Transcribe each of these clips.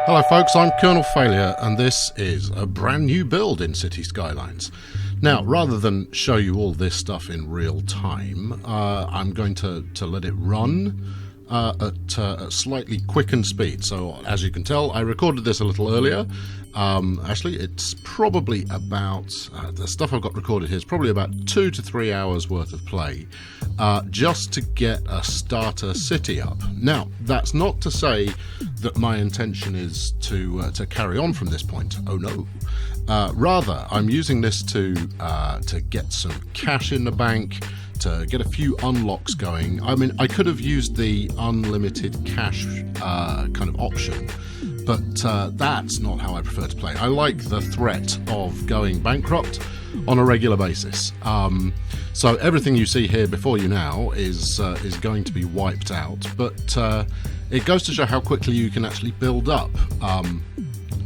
Hello folks, I'm Colonel Failure and this is a brand new build in City Skylines. Now, rather than show you all this stuff in real time, I'm going to let it run at a slightly quickened speed. So as you can tell, I recorded this a little earlier. Actually, it's probably about, the stuff I've got recorded here is probably about 2 to 3 hours worth of play, just to get a starter city up. Now, that's not to say that my intention is to carry on from this point. Oh no. Rather, I'm using this to get some cash in the bank, to get a few unlocks going. I mean, I could have used the unlimited cash kind of option, but that's not how I prefer to play. I like the threat of going bankrupt on a regular basis. So everything you see here before you now is going to be wiped out, but it goes to show how quickly you can actually build up.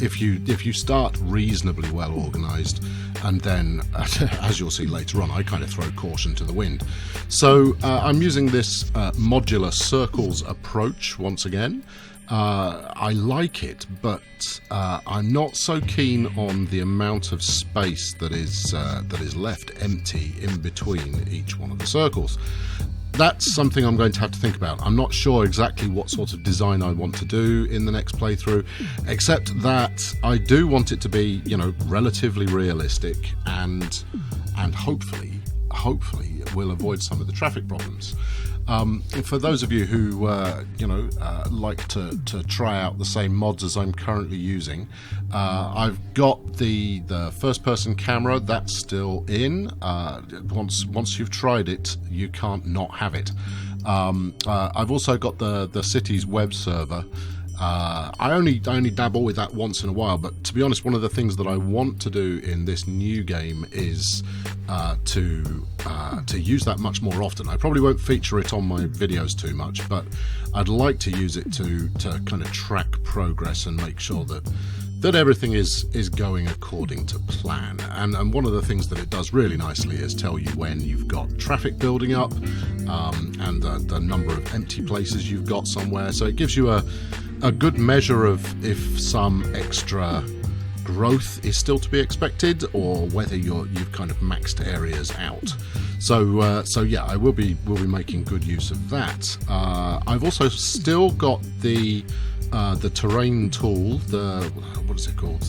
If you start reasonably well organized, and then as you'll see later on, I kind of throw caution to the wind. So I'm using this modular circles approach once again. I like it, but I'm not so keen on the amount of space that is left empty in between each one of the circles. That's something I'm going to have to think about. I'm not sure exactly what sort of design I want to do in the next playthrough, except that I do want it to be, you know, relatively realistic and hopefully we'll avoid some of the traffic problems. For those of you who like to try out the same mods as I'm currently using, I've got the first-person camera. That's still in. Once you've tried it, you can't not have it. I've also got the city's web server. I only dabble with that once in a while, but to be honest, one of the things that I want to do in this new game is to use that much more often. I probably won't feature it on my videos too much, but I'd like to use it to kind of track progress and make sure that everything is going according to plan. And one of the things that it does really nicely is tell you when you've got traffic building up, and the number of empty places you've got somewhere. So it gives you a good measure of if some extra growth is still to be expected, or whether you've kind of maxed areas out. So yeah, I will be making good use of that. I've also still got the terrain tool, what is it called?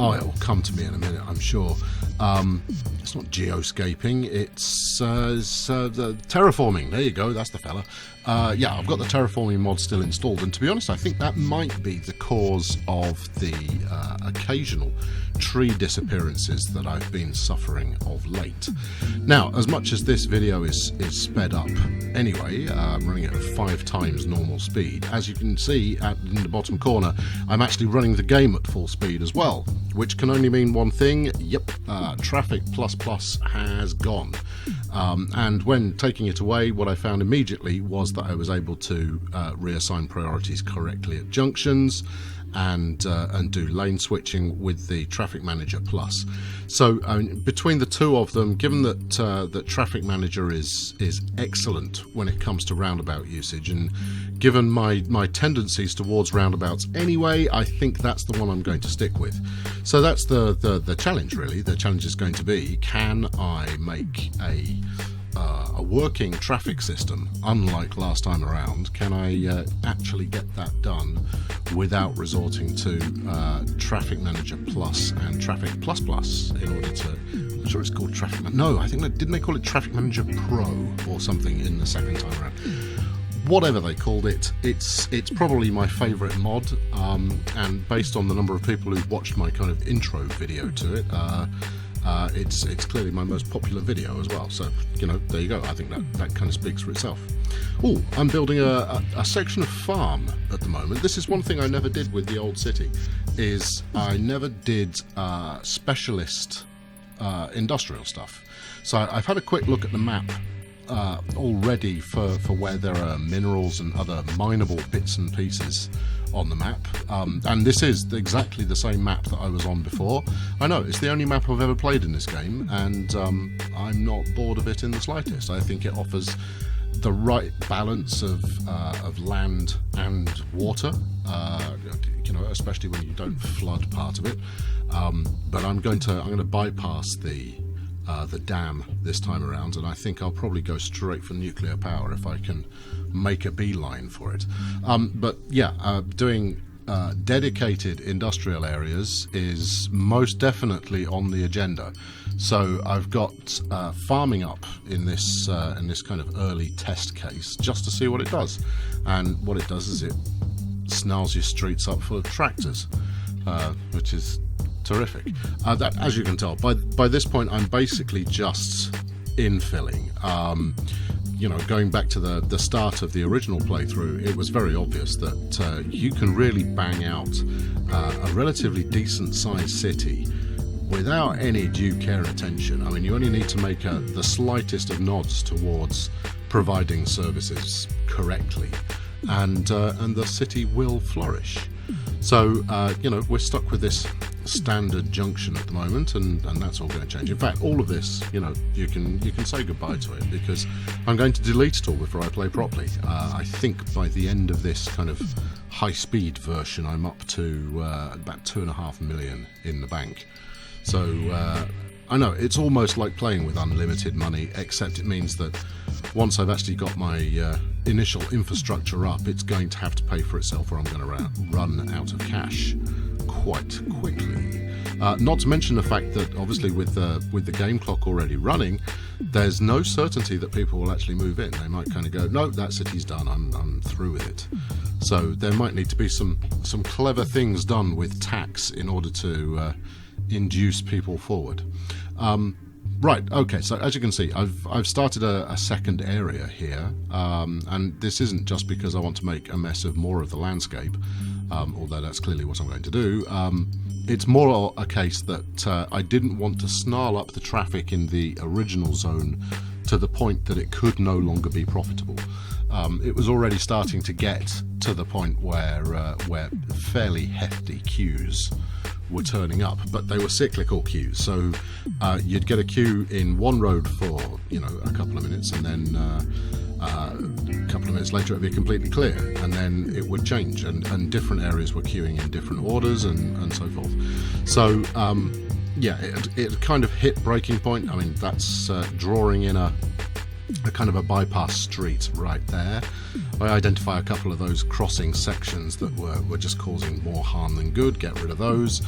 It will come to me in a minute, I'm sure. It's not geoscaping, it's the terraforming. There you go, that's the fella. Yeah, I've got the terraforming mod still installed, and to be honest, I think that might be the cause of the occasional tree disappearances that I've been suffering of late. Now, as much as this video is sped up anyway, I'm running it at 5 times normal speed. As you can see in the bottom corner, I'm actually running the game at full speed as well, which can only mean one thing. Yep, traffic plus has gone. And when taking it away, what I found immediately was that I was able to reassign priorities correctly at junctions and do lane switching with the Traffic Manager Plus. So between the two of them, given that Traffic Manager is excellent when it comes to roundabout usage, and given my tendencies towards roundabouts anyway, I think that's the one I'm going to stick with. So that's the challenge, really. The challenge is going to be, can I make a working traffic system, unlike last time around? Can I actually get that done without resorting to Traffic Manager Plus and Traffic Plus Plus in order to... I'm sure it's called Traffic Manager... No, I think didn't they call it Traffic Manager Pro or something in the second time around? Whatever they called it, it's probably my favourite mod, and based on the number of people who've watched my kind of intro video to it, it's clearly my most popular video as well. So, you know, there you go. I think that kind of speaks for itself. Oh, I'm building a section of farm at the moment. This is one thing I never did with the old city, is I never did specialist industrial stuff. So I've had a quick look at the map already for where there are minerals and other mineable bits and pieces on the map, and this is exactly the same map that I was on before. I know, it's the only map I've ever played in this game, and I'm not bored of it in the slightest. I think it offers the right balance of land and water, especially when you don't flood part of it. But I'm going to bypass the dam this time around, and I think I'll probably go straight for nuclear power if I can make a beeline for it. But yeah, doing dedicated industrial areas is most definitely on the agenda. So I've got farming up in this kind of early test case just to see what it does. And what it does is it snarls your streets up full of tractors, which is terrific. That, as you can tell, by this point I'm basically just infilling. Going back to the start of the original playthrough, it was very obvious that you can really bang out a relatively decent sized city without any due care and attention. I mean, you only need to make the slightest of nods towards providing services correctly, and the city will flourish. So, we're stuck with this standard junction at the moment, and that's all going to change. In fact, all of this, you can say goodbye to it, because I'm going to delete it all before I play properly. I think by the end of this kind of high-speed version, I'm up to about 2.5 million in the bank. So I know it's almost like playing with unlimited money, except it means that once I've actually got my initial infrastructure up, it's going to have to pay for itself, or I'm going to run out of cash quite quickly. Not to mention the fact that obviously with the game clock already running, there's no certainty that people will actually move in. They might kind of go, no, that city's done, I'm through with it. So there might need to be some clever things done with tax in order to induce people forward. Right, okay, so as you can see, I've started a second area here, and this isn't just because I want to make a mess of more of the landscape, although that's clearly what I'm going to do. It's more a case that I didn't want to snarl up the traffic in the original zone to the point that it could no longer be profitable. It was already starting to get to the point where fairly hefty queues were turning up, but they were cyclical queues. So you'd get a queue in one road for a couple of minutes, and then a couple of minutes later it'd be completely clear, and then it would change, and different areas were queuing in different orders and so forth. So it kind of hit breaking point. I mean, that's drawing in a kind of a bypass street right there. I identify a couple of those crossing sections that were just causing more harm than good, get rid of those,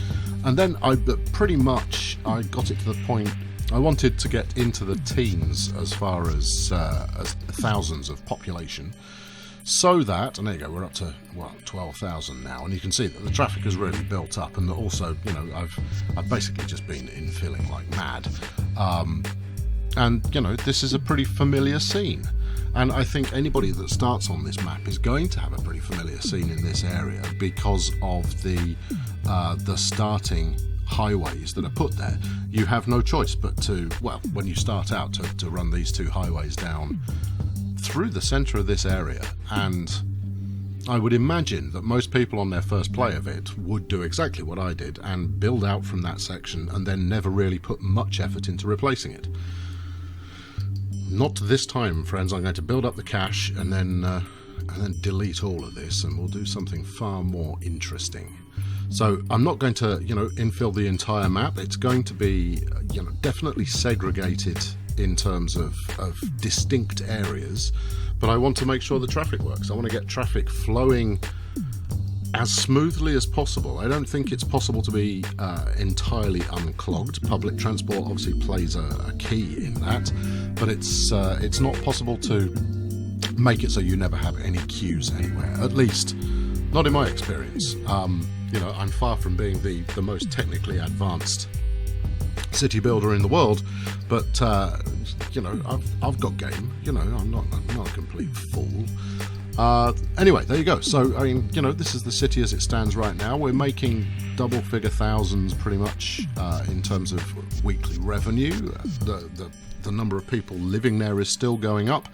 and then I got it to the point I wanted to get into the teens as far as thousands of population, so that, and there you go, we're up to 12,000 now, and you can see that the traffic has really built up, and also I've basically just been infilling like mad. And, this is a pretty familiar scene. And I think anybody that starts on this map is going to have a pretty familiar scene in this area because of the starting highways that are put there. You have no choice but to, when you start out, to run these two highways down through the centre of this area. And I would imagine that most people on their first play of it would do exactly what I did and build out from that section and then never really put much effort into replacing it. Not this time, friends. I'm going to build up the cache and then delete all of this, and we'll do something far more interesting. So I'm not going to, infill the entire map. It's going to be, definitely segregated in terms of distinct areas, but I want to make sure the traffic works. I want to get traffic flowing as smoothly as possible. I don't think it's possible to be entirely unclogged. Public transport obviously plays a key in that, but it's not possible to make it so you never have any queues anywhere, at least not in my experience. I'm far from being the most technically advanced city builder in the world, but I've got game. I'm not a complete fool. Anyway, there you go. So, I mean, this is the city as it stands right now. We're making double-figure thousands pretty much in terms of weekly revenue. The number of people living there is still going up.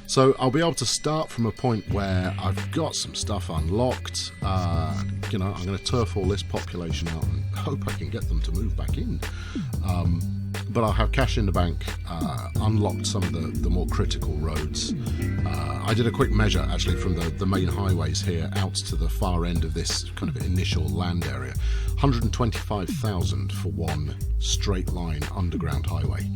So I'll be able to start from a point where I've got some stuff unlocked. I'm going to turf all this population out and hope I can get them to move back in. But I'll have cash in the bank, unlocked some of the more critical roads. I did a quick measure, actually, from the main highways here out to the far end of this kind of initial land area. 125,000 for one straight line underground highway.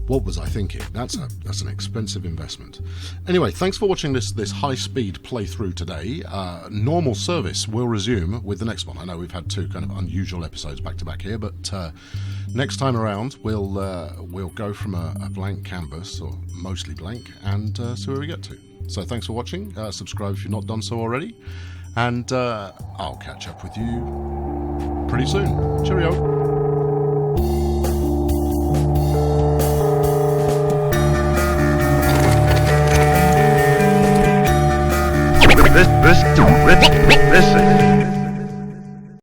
What was I thinking? That's an expensive investment. Anyway, thanks for watching this high-speed playthrough today. Normal service will resume with the next one. I know we've had two kind of unusual episodes back-to-back here, but next time around we'll go from a blank canvas, or mostly blank, and see where we get to. So thanks for watching. Subscribe if you've not done so already, and I'll catch up with you pretty soon. Cheerio. Listen.